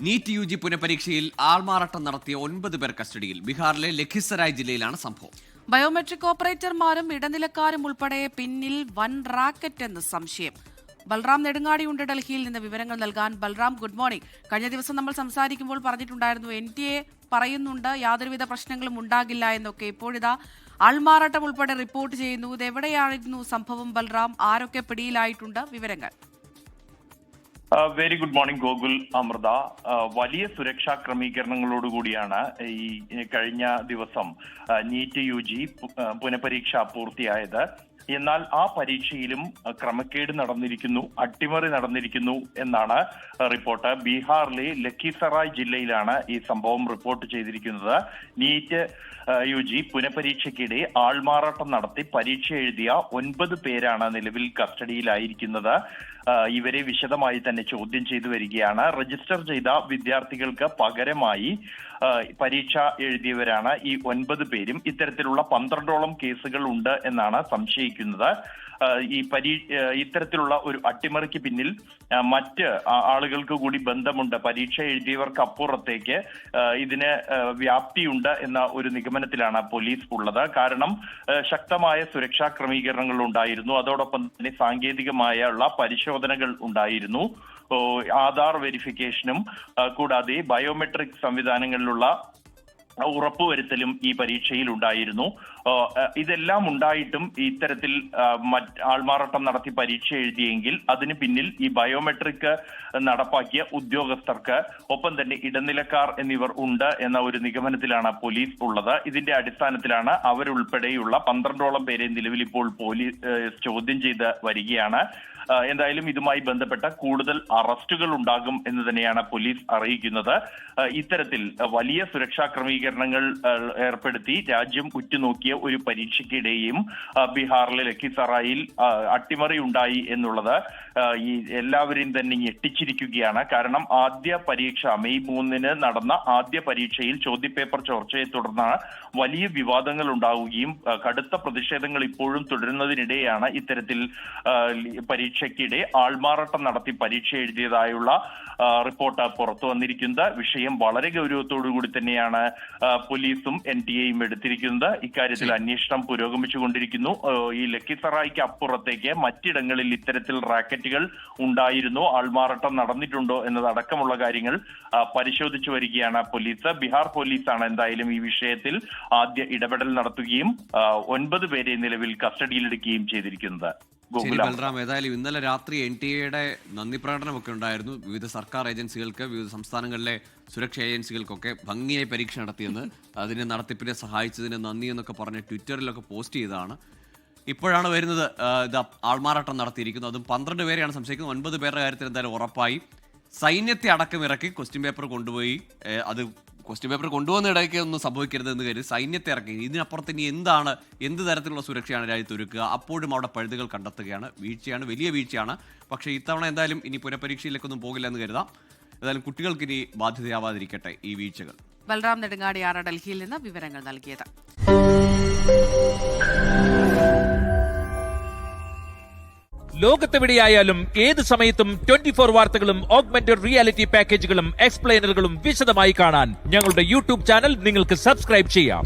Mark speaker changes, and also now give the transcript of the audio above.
Speaker 1: NEET UG പുനഃപരീക്ഷയിൽ ആൾമാറാട്ടം നടത്തിയ 9 പേർ കസ്റ്റഡിയിൽ. ബീഹാറിലെ ലഖിസറായ് ജില്ലയിലാണ് സംഭവം.
Speaker 2: ബയോമെട്രിക് ഓപ്പറേറ്റർമാരും ഇടനിലക്കാരും ഉൾപ്പെടെ പിന്നിൽ വൻ റാക്കറ്റ് എന്ന് സംശയം. ബൽറാം നെടുങ്ങാടിയുണ്ട് ഡൽഹിയിൽ നിന്ന് വിവരങ്ങൾ നൽകാൻ. Balram, good morning. കഴിഞ്ഞ ദിവസം നമ്മൾ സംസാരിക്കുമ്പോൾ പറഞ്ഞിട്ടുണ്ടായിരുന്നു NTA പറയുന്നുണ്ട് യാതൊരുവിധ പ്രശ്നങ്ങളും ഉണ്ടാകില്ല എന്നൊക്കെ. ഇപ്പോഴിതാ ആൾമാറാട്ടം ഉൾപ്പെടെ റിപ്പോർട്ട് ചെയ്യുന്നു. ഇതെവിടെയായിരുന്നു സംഭവം ബൽറാം? ആരൊക്കെ പിടിയിലായിട്ടുണ്ട്? വിവരങ്ങൾ.
Speaker 3: Very good morning Gokul, Amrita. വലിയ സുരക്ഷാ ക്രമീകരണങ്ങളോടുകൂടിയാണ് ഈ കഴിഞ്ഞ ദിവസം നീറ്റ് യുജി പുനഃപരീക്ഷ പൂർത്തിയായത്. എന്നാൽ ആ പരീക്ഷയിലും ക്രമക്കേട് നടന്നിരിക്കുന്നു, അട്ടിമറി നടന്നിരിക്കുന്നു എന്നാണ് റിപ്പോർട്ട്. ബീഹാറിലെ ലഖിസറായ് ജില്ലയിലാണ് ഈ സംഭവം റിപ്പോർട്ട് ചെയ്തിരിക്കുന്നത്. നീറ്റ് യുജി പുനഃപരീക്ഷയ്ക്കിടെ ആൾമാറാട്ടം നടത്തി പരീക്ഷ എഴുതിയ 9 പേരാണ് നിലവിൽ കസ്റ്റഡിയിലായിരിക്കുന്നത്. ഇവരെ വിശദമായി തന്നെ ചോദ്യം ചെയ്തു വരികയാണ്. രജിസ്റ്റർ ചെയ്ത വിദ്യാർത്ഥികൾക്ക് പകരമായി പരീക്ഷ എഴുതിയവരാണ് ഈ 9 പേരും. ഇത്തരത്തിലുള്ള 12ഓളം കേസുകൾ ഉണ്ട് എന്നാണ് സംശയിക്കുന്നത്. ഇത്തരത്തിലുള്ള ഒരു അട്ടിമറിക്ക് പിന്നിൽ മറ്റ് ആളുകൾക്ക് കൂടി ബന്ധമുണ്ട്. പരീക്ഷ എഴുതിയവർക്ക് അപ്പുറത്തേക്ക് ഇതിന് വ്യാപ്തിയുണ്ട് എന്ന ഒരു നിഗമനത്തിലാണ് പോലീസ് ഉള്ളത്. കാരണം ശക്തമായ സുരക്ഷാ ക്രമീകരണങ്ങൾ ഉണ്ടായിരുന്നു. അതോടൊപ്പം തന്നെ സാങ്കേതികമായുള്ള പരിശോധനകൾ ഉണ്ടായിരുന്നു. ആധാർ വെരിഫിക്കേഷനും കൂടാതെ ബയോമെട്രിക് സംവിധാനങ്ങളിലുള്ള ഉറപ്പുവരുത്തലും ഈ പരീക്ഷയിൽ ഉണ്ടായിരുന്നു. ഇതെല്ലാം ഉണ്ടായിട്ടും ഇത്തരത്തിൽ ആൾമാറാട്ടം നടത്തി പരീക്ഷ എഴുതിയെങ്കിൽ അതിന് പിന്നിൽ ഈ ബയോമെട്രിക് നടപ്പാക്കിയ ഉദ്യോഗസ്ഥർക്ക് ഒപ്പം തന്നെ ഇടനിലക്കാർ എന്നിവർ ഉണ്ട് എന്ന ഒരു നിഗമനത്തിലാണ് പോലീസ് ഉള്ളത്. ഇതിന്റെ അടിസ്ഥാനത്തിലാണ് അവരുൾപ്പെടെയുള്ള 12ഓളം പേരെ നിലവിൽ ഇപ്പോൾ പോലീസ് ചോദ്യം ചെയ്ത് വരികയാണ്. എന്തായാലും ഇതുമായി ബന്ധപ്പെട്ട കൂടുതൽ അറസ്റ്റുകൾ ഉണ്ടാകും എന്ന് തന്നെയാണ് പോലീസ് അറിയിക്കുന്നത്. ഇത്തരത്തിൽ വലിയ സുരക്ഷാ ക്രമീകരണങ്ങൾ ഏർപ്പെടുത്തി രാജ്യം ഉറ്റുനോക്കിയ ഒരു പരീക്ഷയ്ക്കിടെയും ബീഹാറിലെ ലഖിസറായിൽ അട്ടിമറി ഉണ്ടായി എന്നുള്ളത് ഈ എല്ലാവരെയും തന്നെ ഞെട്ടിച്ചിരിക്കുകയാണ്. കാരണം ആദ്യ പരീക്ഷ മെയ് 3 നടന്ന ആദ്യ പരീക്ഷയിൽ ചോദ്യപേപ്പർ ചോർച്ചയെ തുടർന്ന് വലിയ വിവാദങ്ങൾ ഉണ്ടാവുകയും കടുത്ത പ്രതിഷേധങ്ങൾ ഇപ്പോഴും തുടരുന്നതിനിടെയാണ് ഇത്തരത്തിൽ പരീക്ഷയ്ക്കിടെ ആൾമാറാട്ടം നടത്തി പരീക്ഷ എഴുതിയതായുള്ള റിപ്പോർട്ട് പുറത്തു വന്നിരിക്കുന്നത്. വിഷയം വളരെ ഗൗരവത്തോടുകൂടി തന്നെയാണ് പോലീസും NTA എടുത്തിരിക്കുന്നത്. ഇക്കാര്യത്തിൽ അന്വേഷണം പുരോഗമിച്ചുകൊണ്ടിരിക്കുന്നു. ഈ ലഖിസറായ്ക്ക് അപ്പുറത്തേക്ക് മറ്റിടങ്ങളിൽ ഇത്തരത്തിൽ റാക്കറ്റുകൾ ഉണ്ടായിരുന്നോ, ആൾമാറാട്ടം നടന്നിട്ടുണ്ടോ എന്നതടക്കമുള്ള കാര്യങ്ങൾ പരിശോധിച്ചു വരികയാണ് പോലീസ്. ബീഹാർ പോലീസാണ് എന്തായാലും ഈ വിഷയത്തിൽ ആദ്യ ഇടപെടൽ നടത്തുകയും 9 പേരെ നിലവിൽ കസ്റ്റഡിയിലെടുക്കുകയും ചെയ്തിരിക്കുന്നത്.
Speaker 1: ശരി ബൽറാം, ഏതായാലും ഇന്നലെ രാത്രി NTA നന്ദി പ്രകടനമൊക്കെ ഉണ്ടായിരുന്നു. വിവിധ സർക്കാർ ഏജൻസികൾക്ക്, വിവിധ സംസ്ഥാനങ്ങളിലെ സുരക്ഷാ ഏജൻസികൾക്കൊക്കെ ഭംഗിയായി പരീക്ഷ നടത്തിയെന്ന്, അതിന് നടത്തിപ്പിനെ സഹായിച്ചതിന് നന്ദി എന്നൊക്കെ പറഞ്ഞ് ട്വിറ്ററിലൊക്കെ പോസ്റ്റ് ചെയ്തതാണ്. ഇപ്പോഴാണ് വരുന്നത് ഇത് ആൾമാറാട്ടം നടത്തിയിരിക്കുന്നു. അതും 12 പേരെയാണ് സംശയിക്കുന്നത്. 9 പേരുടെ കാര്യത്തിൽ എന്തായാലും ഉറപ്പായി. സൈന്യത്തെ അടക്കം ഇറക്കി ക്വസ്റ്റ്യൻ പേപ്പർ കൊണ്ടുപോയി. അത് ക്വസ്റ്റ്യൻ പേപ്പർ കൊണ്ടുപോകുന്ന ഇടയ്ക്ക് ഒന്നും സംഭവിക്കരുതെന്ന് കരുതി സൈന്യത്തെ ഇറക്കി. ഇതിനപ്പുറത്ത് ഇനി എന്ത് തരത്തിലുള്ള സുരക്ഷയാണ് രാജ്യത്ത് ഒരുക്കുക? അപ്പോഴും അവിടെ പഴുതുകൾ കണ്ടെത്തുകയാണ്. വീഴ്ചയാണ്, വലിയ വീഴ്ചയാണ്. പക്ഷേ ഇത്തവണ എന്തായാലും ഇനി പുനഃപരീക്ഷയിലേക്കൊന്നും പോകില്ല എന്ന് കരുതാം. ഏതായാലും കുട്ടികൾക്ക് ഇനി ബാധ്യതയാവാതിരിക്കട്ടെ ഈ വീഴ്ചകൾ.
Speaker 2: ബൽറാം നെടുങ്ങാടിയാണ് ഡൽഹിയിൽ നിന്ന് വിവരങ്ങൾ നൽകിയത്.
Speaker 4: ലോകത്തെവിടെയായാലും ഏത് സമയത്തും 24 വാർത്തകളും ഓഗ്മെന്റഡ് റിയാലിറ്റി പാക്കേജുകളും എക്സ്പ്ലെയിനറുകളും വിശദമായി കാണാൻ ഞങ്ങളുടെ YouTube ചാനൽ നിങ്ങൾക്ക് സബ്സ്ക്രൈബ് ചെയ്യാം.